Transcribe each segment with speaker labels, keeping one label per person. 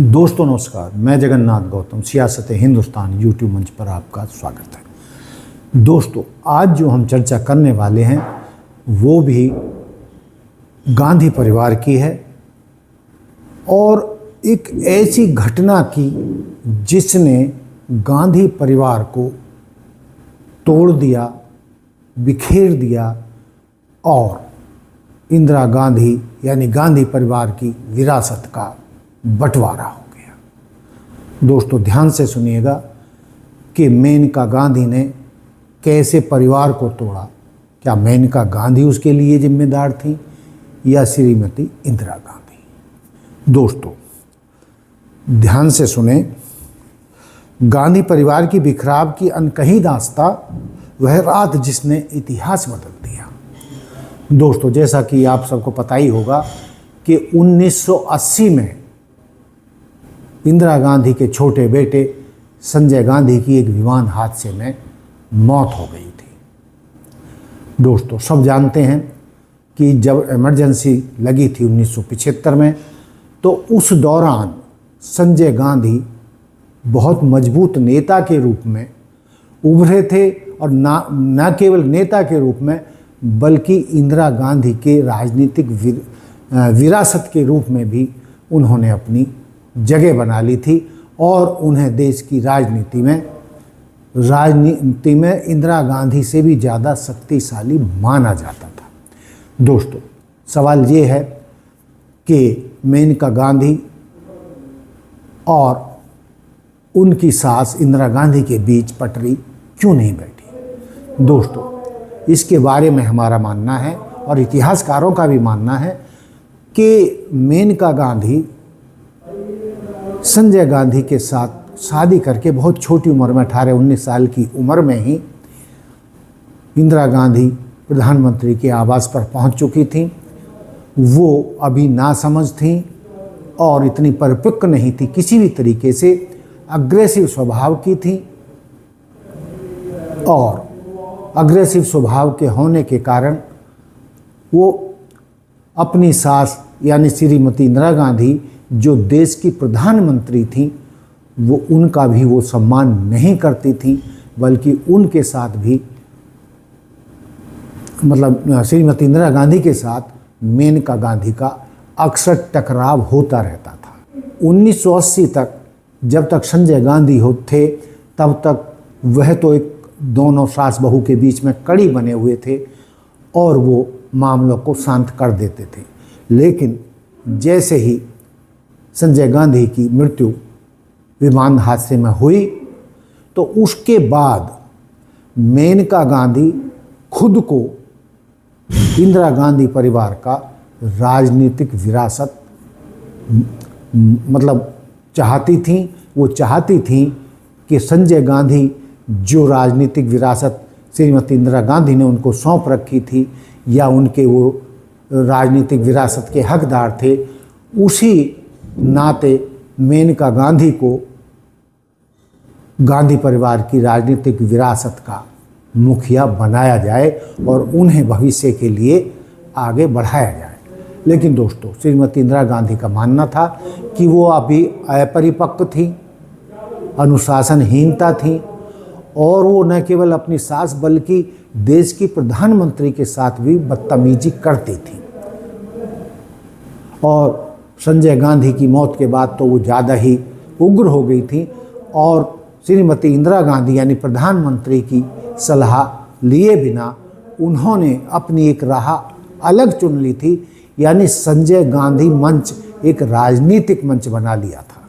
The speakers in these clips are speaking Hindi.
Speaker 1: दोस्तों नमस्कार, मैं जगन्नाथ गौतम सियासत हिंदुस्तान यूट्यूब मंच पर आपका स्वागत है। दोस्तों, आज जो हम चर्चा करने वाले हैं वो भी गांधी परिवार की है और एक ऐसी घटना की जिसने गांधी परिवार को तोड़ दिया, बिखेर दिया और इंदिरा गांधी यानी गांधी परिवार की विरासत का बंटवारा हो गया। दोस्तों ध्यान से सुनिएगा कि मेनका गांधी ने कैसे परिवार को तोड़ा। क्या मेनका गांधी उसके लिए जिम्मेदार थी या श्रीमती इंदिरा गांधी? दोस्तों ध्यान से सुने। गांधी परिवार की बिखराव की अनकही दास्तां वह रात जिसने इतिहास बदल दिया। दोस्तों जैसा कि आप सबको पता ही होगा कि 1980 में इंदिरा गांधी के छोटे बेटे संजय गांधी की एक विमान हादसे में मौत हो गई थी। दोस्तों सब जानते हैं कि जब इमरजेंसी लगी थी 1975 में, तो उस दौरान संजय गांधी बहुत मजबूत नेता के रूप में उभरे थे और न केवल नेता के रूप में बल्कि इंदिरा गांधी के राजनीतिक विरासत के रूप में भी उन्होंने अपनी जगह बना ली थी और उन्हें देश की राजनीति में इंदिरा गांधी से भी ज़्यादा शक्तिशाली माना जाता था। दोस्तों सवाल ये है कि मेनका गांधी और उनकी सास इंदिरा गांधी के बीच पटरी क्यों नहीं बैठी? दोस्तों इसके बारे में हमारा मानना है और इतिहासकारों का भी मानना है कि मेनका गांधी संजय गांधी के साथ शादी करके बहुत छोटी उम्र में 18-19 साल की उम्र में ही इंदिरा गांधी प्रधानमंत्री के आवास पर पहुंच चुकी थी। वो अभी नासमझ थी और इतनी परिपक्व नहीं थी, किसी भी तरीके से अग्रेसिव स्वभाव की थी और अग्रेसिव स्वभाव के होने के कारण वो अपनी सास यानी श्रीमती इंदिरा गांधी जो देश की प्रधानमंत्री थी वो उनका भी वो सम्मान नहीं करती थी, बल्कि उनके साथ भी श्रीमती इंदिरा गांधी के साथ मेनका गांधी का अक्सर टकराव होता रहता था। 1980 तक जब तक संजय गांधी थे तब तक वह तो एक दोनों सास बहू के बीच में कड़ी बने हुए थे और वो मामलों को शांत कर देते थे। लेकिन जैसे ही संजय गांधी की मृत्यु विमान हादसे में हुई तो उसके बाद मेनका गांधी खुद को इंदिरा गांधी परिवार का राजनीतिक विरासत चाहती थी। वो चाहती थी कि संजय गांधी जो राजनीतिक विरासत श्रीमती इंदिरा गांधी ने उनको सौंप रखी थी या उनके वो राजनीतिक विरासत के हकदार थे, उसी नाते मेनका गांधी को गांधी परिवार की राजनीतिक विरासत का मुखिया बनाया जाए और उन्हें भविष्य के लिए आगे बढ़ाया जाए। लेकिन दोस्तों श्रीमती इंदिरा गांधी का मानना था कि वो अभी अपरिपक्व थी, अनुशासनहीनता थी और वो न केवल अपनी सास बल्कि देश की प्रधानमंत्री के साथ भी बदतमीजी करती थी। और संजय गांधी की मौत के बाद तो वो ज़्यादा ही उग्र हो गई थी और श्रीमती इंदिरा गांधी यानी प्रधानमंत्री की सलाह लिए बिना उन्होंने अपनी एक राह अलग चुन ली थी, यानी संजय गांधी मंच एक राजनीतिक मंच बना लिया था।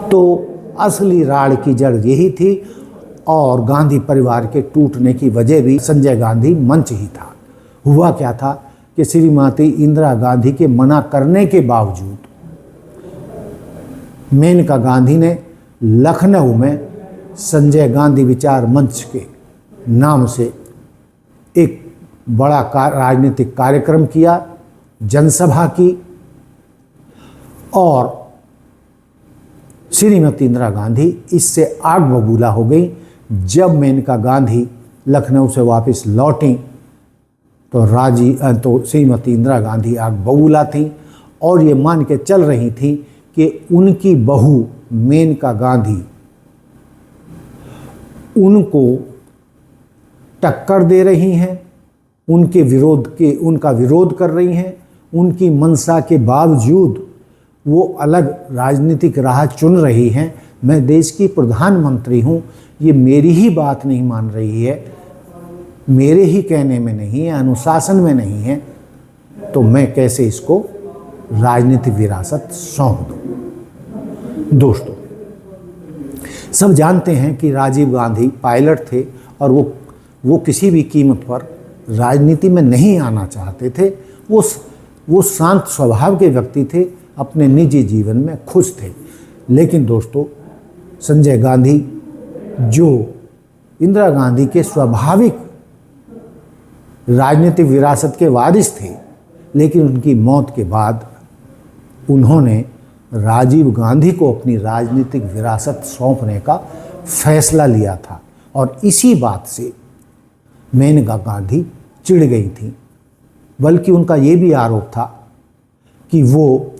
Speaker 1: तो असली राड़ की जड़ यही थी और गांधी परिवार के टूटने की वजह भी संजय गांधी मंच ही था। हुआ क्या था कि श्रीमती इंदिरा गांधी के मना करने के बावजूद मेनका गांधी ने लखनऊ में संजय गांधी विचार मंच के नाम से एक बड़ा राजनीतिक कार्यक्रम किया, जनसभा की और श्रीमती इंदिरा गांधी इससे आग बबूला हो गई। जब मेनका गांधी लखनऊ से वापस लौटी तो श्रीमती इंदिरा गांधी आग बबूला थी और ये मान के चल रही थी कि उनकी बहू मेनका गांधी उनको टक्कर दे रही हैं, उनका विरोध कर रही हैं। उनकी मंशा के बावजूद वो अलग राजनीतिक राह चुन रही हैं। मैं देश की प्रधानमंत्री हूँ, ये मेरी ही बात नहीं मान रही है, मेरे ही कहने में नहीं है, अनुशासन में नहीं है, तो मैं कैसे इसको राजनीतिक विरासत सौंप दूँ। दोस्तों, सब जानते हैं कि राजीव गांधी पायलट थे और वो किसी भी कीमत पर राजनीति में नहीं आना चाहते थे। वो शांत स्वभाव के व्यक्ति थे, अपने निजी जीवन में खुश थे। लेकिन दोस्तों, संजय गांधी जो इंदिरा गांधी के स्वाभाविक राजनीतिक विरासत के वारिस थे, लेकिन उनकी मौत के बाद उन्होंने राजीव गांधी को अपनी राजनीतिक विरासत सौंपने का फैसला लिया था। और इसी बात से मेनका गांधी चिढ़ गई थी। बल्कि उनका ये भी आरोप था कि वो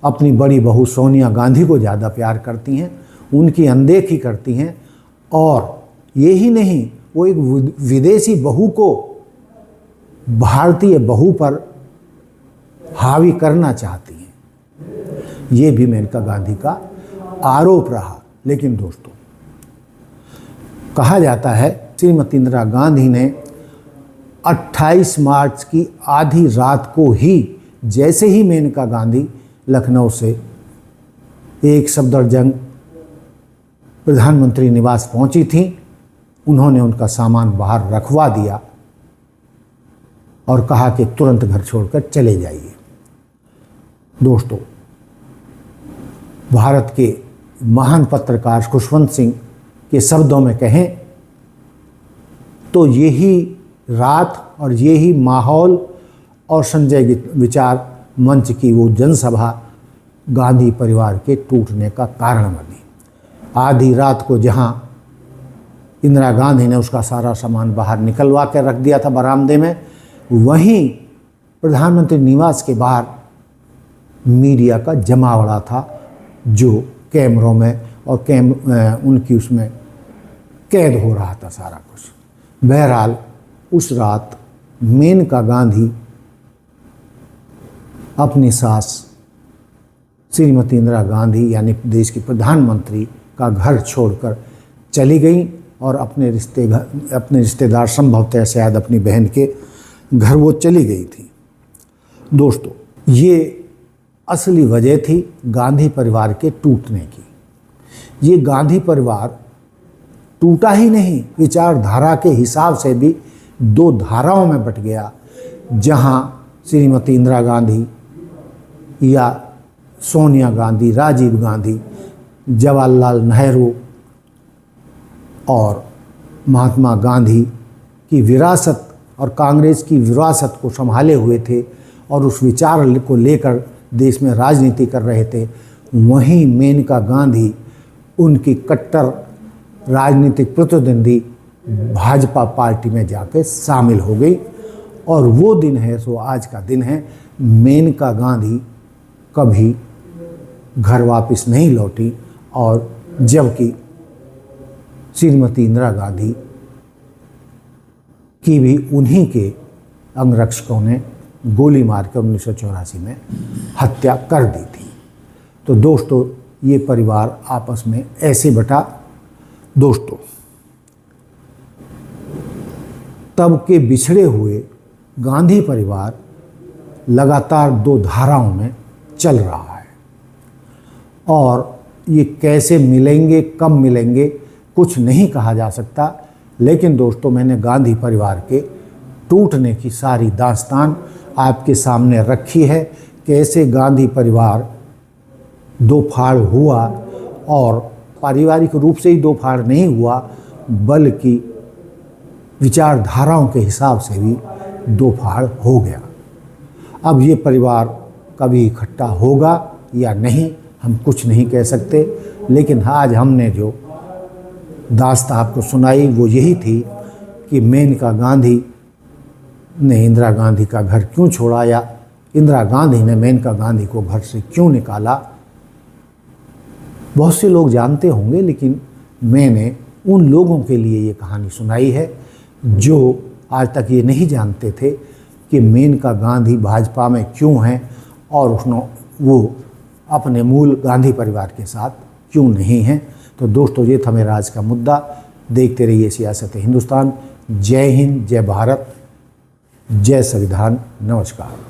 Speaker 1: अपनी बड़ी बहू सोनिया गांधी को ज़्यादा प्यार करती हैं, उनकी अनदेखी करती हैं, और यही नहीं, वो एक विदेशी बहू को भारतीय बहू पर हावी करना चाहती हैं। ये भी मेनका गांधी का आरोप रहा। लेकिन दोस्तों, कहा जाता है श्रीमती इंदिरा गांधी ने 28 मार्च की आधी रात को ही, जैसे ही मेनका गांधी लखनऊ से एक सफदरजंग प्रधानमंत्री निवास पहुंची थी, उन्होंने उनका सामान बाहर रखवा दिया और कहा कि तुरंत घर छोड़कर चले जाइए। दोस्तों, भारत के महान पत्रकार खुशवंत सिंह के शब्दों में कहें तो यही रात और यही माहौल और संजय विचार मंच की वो जनसभा गांधी परिवार के टूटने का कारण बनी। आधी रात को जहां इंदिरा गांधी ने उसका सारा सामान बाहर निकलवा कर रख दिया था बरामदे में, वहीं प्रधानमंत्री निवास के बाहर मीडिया का जमावड़ा था, जो कैमरों में और उनकी उसमें कैद हो रहा था सारा कुछ। बहरहाल उस रात मेनका गांधी अपनी सास श्रीमती इंदिरा गांधी यानी देश की प्रधानमंत्री का घर छोड़कर चली गई और अपने रिश्तेदार संभवतः शायद अपनी बहन के घर वो चली गई थी। दोस्तों, ये असली वजह थी गांधी परिवार के टूटने की। ये गांधी परिवार टूटा ही नहीं, विचारधारा के हिसाब से भी दो धाराओं में बट गया। जहां श्रीमती इंदिरा गांधी या सोनिया गांधी, राजीव गांधी, जवाहरलाल नेहरू और महात्मा गांधी की विरासत और कांग्रेस की विरासत को संभाले हुए थे और उस विचार को लेकर देश में राजनीति कर रहे थे, वहीं मेनका गांधी उनकी कट्टर राजनीतिक प्रतिद्वंदी भाजपा पार्टी में जाकर शामिल हो गई। और वो दिन है सो आज का दिन है। मेनका गांधी कभी घर वापस नहीं लौटी और जबकि श्रीमती इंदिरा गांधी की भी उन्हीं के अंगरक्षकों ने गोली मारकर 1984 में हत्या कर दी थी। तो दोस्तों, ये परिवार आपस में ऐसे बटा। दोस्तों, तब के बिछड़े हुए गांधी परिवार लगातार दो धाराओं में चल रहा है और ये कैसे मिलेंगे, कब मिलेंगे, कुछ नहीं कहा जा सकता। लेकिन दोस्तों, मैंने गांधी परिवार के टूटने की सारी दास्तान आपके सामने रखी है। कैसे गांधी परिवार दो फाड़ हुआ और पारिवारिक रूप से ही दो फाड़ नहीं हुआ, बल्कि विचारधाराओं के हिसाब से भी दो फाड़ हो गया। अब ये परिवार कभी इकट्ठा होगा या नहीं, हम कुछ नहीं कह सकते। लेकिन आज हमने जो दास्तां आपको सुनाई वो यही थी कि मेनका गांधी ने इंदिरा गांधी का घर क्यों छोड़ा या इंदिरा गांधी ने मेनका गांधी को घर से क्यों निकाला। बहुत से लोग जानते होंगे, लेकिन मैंने उन लोगों के लिए ये कहानी सुनाई है जो आज तक ये नहीं जानते थे कि मेनका गांधी भाजपा में क्यों हैं और वो अपने मूल गांधी परिवार के साथ क्यों नहीं हैं। तो दोस्तों, ये था मेरा आज का मुद्दा। देखते रहिए सियासत हिंदुस्तान। जय हिंद, जय भारत, जय संविधान। नमस्कार।